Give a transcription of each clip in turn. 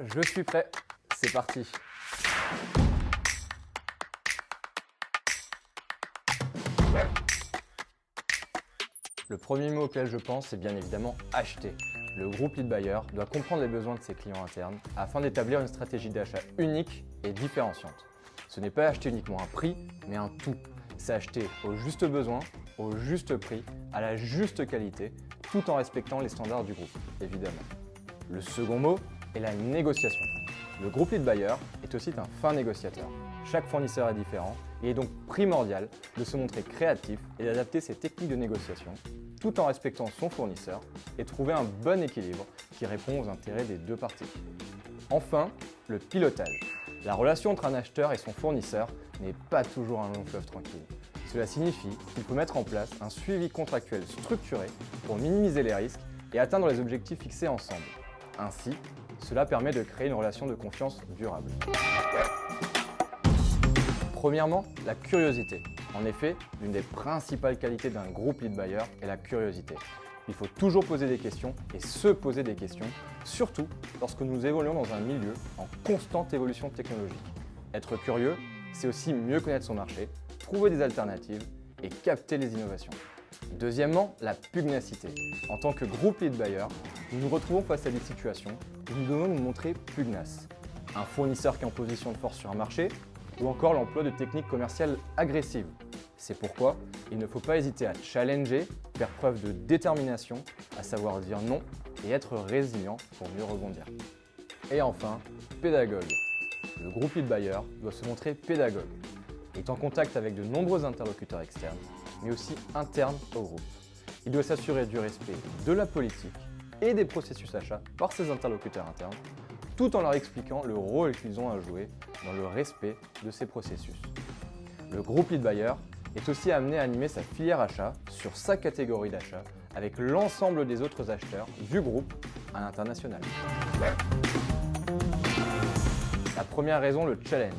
Je suis prêt, c'est parti. Le premier mot auquel je pense, c'est bien évidemment acheter. Le groupe Lead Buyer doit comprendre les besoins de ses clients internes afin d'établir une stratégie d'achat unique et différenciante. Ce n'est pas acheter uniquement un prix, mais un tout. C'est acheter au juste besoin, au juste prix, à la juste qualité, tout en respectant les standards du groupe, évidemment. Le second mot est la négociation. Le groupe Lead Buyer est aussi un fin négociateur. Chaque fournisseur est différent et il est donc primordial de se montrer créatif et d'adapter ses techniques de négociation tout en respectant son fournisseur et trouver un bon équilibre qui répond aux intérêts des deux parties. Enfin, le pilotage. La relation entre un acheteur et son fournisseur n'est pas toujours un long fleuve tranquille. Cela signifie qu'il faut mettre en place un suivi contractuel structuré pour minimiser les risques et atteindre les objectifs fixés ensemble. Ainsi, cela permet de créer une relation de confiance durable. Premièrement, la curiosité. En effet, l'une des principales qualités d'un groupe Lead Buyer est la curiosité. Il faut toujours poser des questions et se poser des questions, surtout lorsque nous évoluons dans un milieu en constante évolution technologique. Être curieux, c'est aussi mieux connaître son marché, trouver des alternatives et capter les innovations. Deuxièmement, la pugnacité. En tant que groupe Lead Buyer, nous nous retrouvons face à des situations où nous devons nous montrer pugnaces. Un fournisseur qui est en position de force sur un marché, ou encore l'emploi de techniques commerciales agressives. C'est pourquoi il ne faut pas hésiter à challenger, faire preuve de détermination, à savoir dire non et être résilient pour mieux rebondir. Et enfin, pédagogue. Le groupe Lead Buyer doit se montrer pédagogue. Il est en contact avec de nombreux interlocuteurs externes, mais aussi internes au groupe. Il doit s'assurer du respect de la politique et des processus achats par ses interlocuteurs internes, tout en leur expliquant le rôle qu'ils ont à jouer dans le respect de ces processus. Le groupe Lead Buyer est aussi amené à animer sa filière achat sur sa catégorie d'achat avec l'ensemble des autres acheteurs du groupe à l'international. La première raison, le challenge.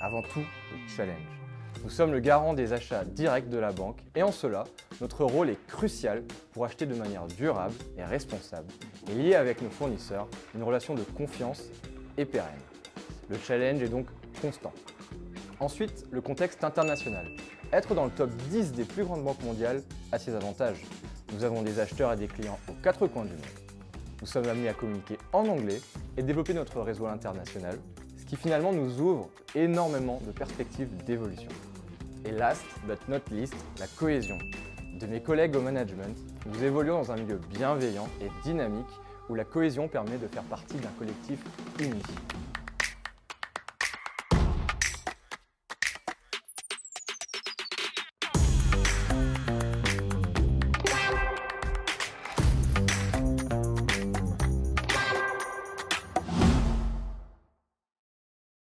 Avant tout, le challenge. Nous sommes le garant des achats directs de la banque et en cela, notre rôle est crucial pour acheter de manière durable et responsable et lier avec nos fournisseurs une relation de confiance et pérenne. Le challenge est donc constant. Ensuite, le contexte international. Être dans le top 10 des plus grandes banques mondiales a ses avantages. Nous avons des acheteurs et des clients aux quatre coins du monde. Nous sommes amenés à communiquer en anglais et développer notre réseau international, ce qui finalement nous ouvre énormément de perspectives d'évolution. Et last but not least, la cohésion. De mes collègues au management, nous évoluons dans un milieu bienveillant et dynamique où la cohésion permet de faire partie d'un collectif uni.